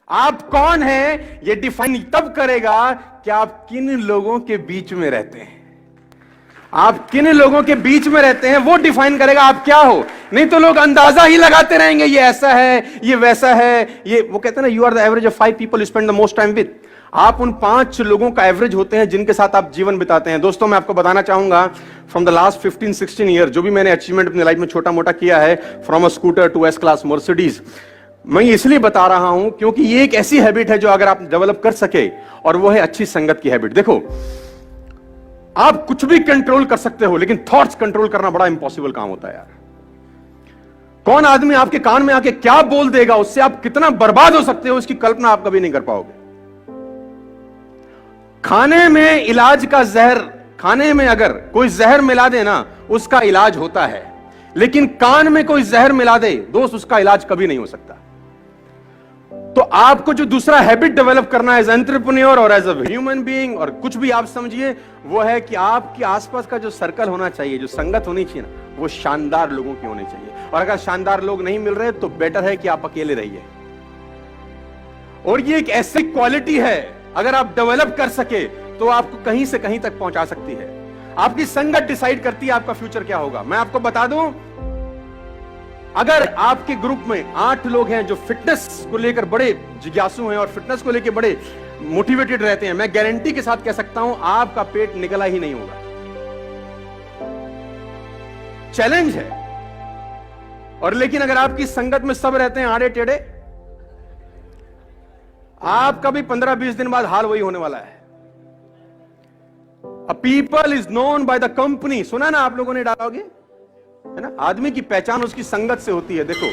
आप कौन हैं ये डिफाइन तब करेगा कि आप किन लोगों के बीच में रहते हैं। आप किन लोगों के बीच में रहते हैं वो डिफाइन करेगा आप क्या हो। नहीं तो लोग अंदाजा ही लगाते रहेंगे, ये ऐसा है, ये वैसा है, ये वो कहते हैं ना, you are the average of 5 people you spend the most time with. आप उन 5 लोगों का एवरेज होते हैं जिनके साथ आप जीवन बिताते हैं। दोस्तों मैं आपको बताना चाहूंगा, फ्रॉम द लास्ट 15-16 ईयर जो भी मैंने अचीवमेंट अपनी लाइफ में छोटा मोटा किया है, from a scooter to S class Mercedes, मैं इसलिए बता रहा हूं क्योंकि ये एक ऐसी हैबिट है जो अगर आप डेवलप कर सके, और वो है अच्छी संगत की हैबिट। देखो आप कुछ भी कंट्रोल कर सकते हो, लेकिन थॉट्स कंट्रोल करना बड़ा इंपॉसिबल काम होता है यार। कौन आदमी आपके कान में आके क्या बोल देगा, उससे आप कितना बर्बाद हो सकते हो, इसकी कल्पना आप कभी नहीं कर पाओगे। खाने में इलाज का जहर, खाने में अगर कोई जहर मिला दे ना, उसका इलाज होता है, लेकिन कान में कोई जहर मिला दे दोस्त, उसका इलाज कभी नहीं हो सकता। तो आपको जो दूसरा हैबिट डेवलप करना है एज एंटरप्रेन्योर और एज अ ह्यूमन बीइंग, और कुछ भी आप समझिए, वो है कि आपके आसपास का जो सर्कल होना चाहिए, जो संगत होनी चाहिए ना, वो शानदार लोगों की होनी चाहिए। और अगर शानदार लोग नहीं मिल रहे तो बेटर है कि आप अकेले रहिए। और ये एक ऐसी क्वालिटी है, अगर आप डेवलप कर सके तो आपको कहीं से कहीं तक पहुंचा सकती है। आपकी संगत डिसाइड करती है आपका फ्यूचर क्या होगा। मैं आपको बता दूं, अगर आपके ग्रुप में 8 लोग हैं जो फिटनेस को लेकर बड़े जिज्ञासु हैं और फिटनेस को लेकर बड़े मोटिवेटेड रहते हैं, मैं गारंटी के साथ कह सकता हूं आपका पेट निकला ही नहीं होगा। चैलेंज है। और लेकिन अगर आपकी संगत में सब रहते हैं आड़े टेढ़े, आपका भी 15-20 दिन बाद हाल वही होने वाला है। A people is known by the company, सुना ना आप लोगों ने डालोगे, है ना, आदमी की पहचान उसकी संगत से होती है। देखो,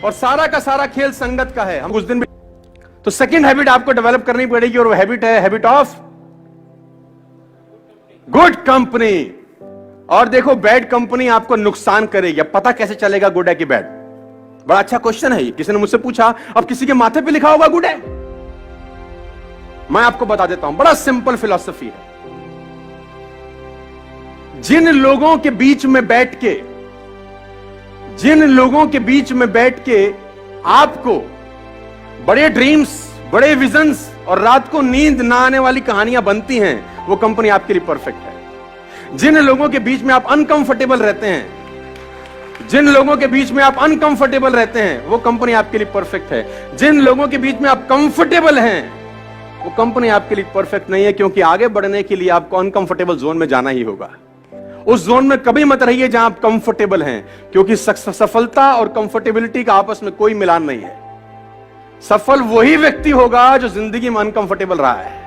और सारा का सारा खेल संगत का है। हम उस दिन भी तो सेकंड हैबिट आपको डेवलप करनी पड़ेगी, और वो हैबिट है हैबिट ऑफ गुड कंपनी। और देखो, बैड कंपनी आपको नुकसान करेगी। अब पता कैसे चलेगा गुड है कि बैड? बड़ा अच्छा क्वेश्चन है ये, किसी ने मुझसे पूछा। अब किसी के माथे पे लिखा होगा गुड है? मैं आपको बता देता हूं, बड़ा सिंपल फिलॉसफी है। जिन लोगों के बीच में बैठ के, जिन लोगों के बीच में बैठ के आपको बड़े ड्रीम्स, बड़े विजन्स और रात को नींद ना आने वाली कहानियां बनती हैं, वो कंपनी आपके लिए परफेक्ट है। जिन लोगों के बीच में आप अनकंफर्टेबल रहते हैं, जिन लोगों के बीच में आप अनकंफर्टेबल रहते हैं, वो कंपनी आपके लिए परफेक्ट है। जिन लोगों के बीच में आप कंफर्टेबल हैं, वो कंपनी आपके लिए परफेक्ट नहीं है, क्योंकि आगे बढ़ने के लिए आपको अनकंफर्टेबल जोन में जाना ही होगा। उस जोन में कभी मत रहिए जहां आप कंफर्टेबल हैं, क्योंकि सफलता और कंफर्टेबिलिटी का आपस में कोई मिलान नहीं है। सफल वही व्यक्ति होगा जो जिंदगी में अनकंफर्टेबल रहा है।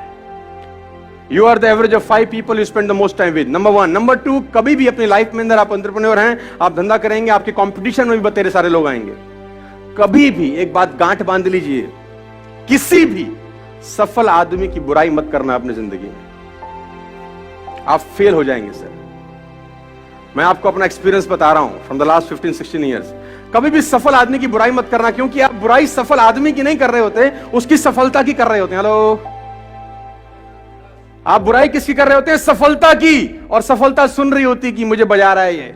You are the average of 5 people you spend the most time with, number 1। Number 2, कभी भी अपनी लाइफ में अंदर आप एंटरप्रेन्योर हैं, आप धंधा करेंगे, आपके कंपटीशन में भी बतेरे सारे लोग आएंगे। कभी भी एक बात गांठ बांध लीजिए, किसी भी सफल आदमी की बुराई मत करना अपनी जिंदगी में, आप फेल हो जाएंगे सर। मैं आपको अपना एक्सपीरियंस बता रहा हूं फ्रॉम द लास्ट 15-16 ईयर्स। कभी भी सफल आदमी की बुराई मत करना, क्योंकि आप बुराई सफल आदमी की नहीं कर रहे होते, उसकी सफलता की कर रहे होते हैं। हेलो, आप बुराई किसकी कर रहे होते हैं? सफलता की। और सफलता सुन रही होती कि मुझे बजा रहा है ये,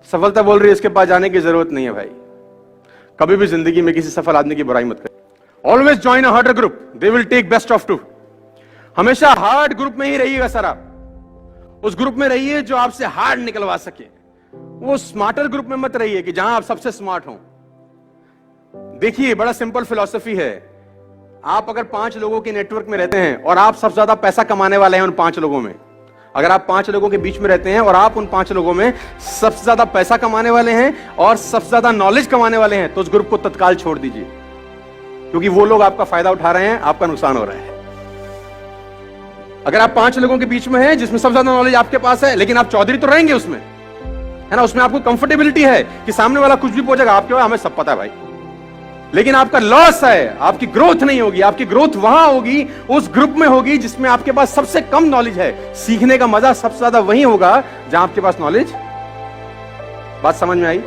सफलता बोल रही है इसके पास जाने की जरूरत नहीं है। भाई, कभी भी जिंदगी में किसी सफल आदमी की बुराई मत करें। Always join a harder group, they will take best of 2। हमेशा हार्ड ग्रुप में ही रहिएगा सर। आप उस ग्रुप में रहिए जो आपसे हार्ड निकलवा सके। वो स्मार्टर ग्रुप में मत रहिए कि जहां आप सबसे स्मार्ट हों। देखिए, बड़ा सिंपल फिलॉसफी है। आप अगर 5 लोगों के नेटवर्क में रहते हैं और आप सबसे ज्यादा पैसा कमाने वाले हैं उन 5 लोगों में, अगर आप 5 लोगों के बीच में रहते हैं और आप उन 5 लोगों में सबसे ज्यादा पैसा कमाने वाले हैं और सबसे ज्यादा नॉलेज कमाने वाले हैं, तो उस ग्रुप को तत्काल छोड़ दीजिए, क्योंकि वो लोग आपका फायदा उठा रहे हैं, आपका नुकसान हो रहा है। अगर आप 5 लोगों के बीच में हैं जिसमें सबसे ज्यादा नॉलेज आपके पास है, लेकिन आप चौधरी तो रहेंगे उसमें, है ना, उसमें आपको कंफर्टेबिलिटी है कि सामने वाला कुछ भी पूछेगा, आपके हमें सब पता है भाई, लेकिन आपका लॉस है, आपकी ग्रोथ नहीं होगी। आपकी ग्रोथ वहां होगी, उस ग्रुप में होगी जिसमें आपके पास सबसे कम नॉलेज है। सीखने का मजा सबसे ज्यादा वहीं होगा जहां आपके पास नॉलेज। बात समझ में आई?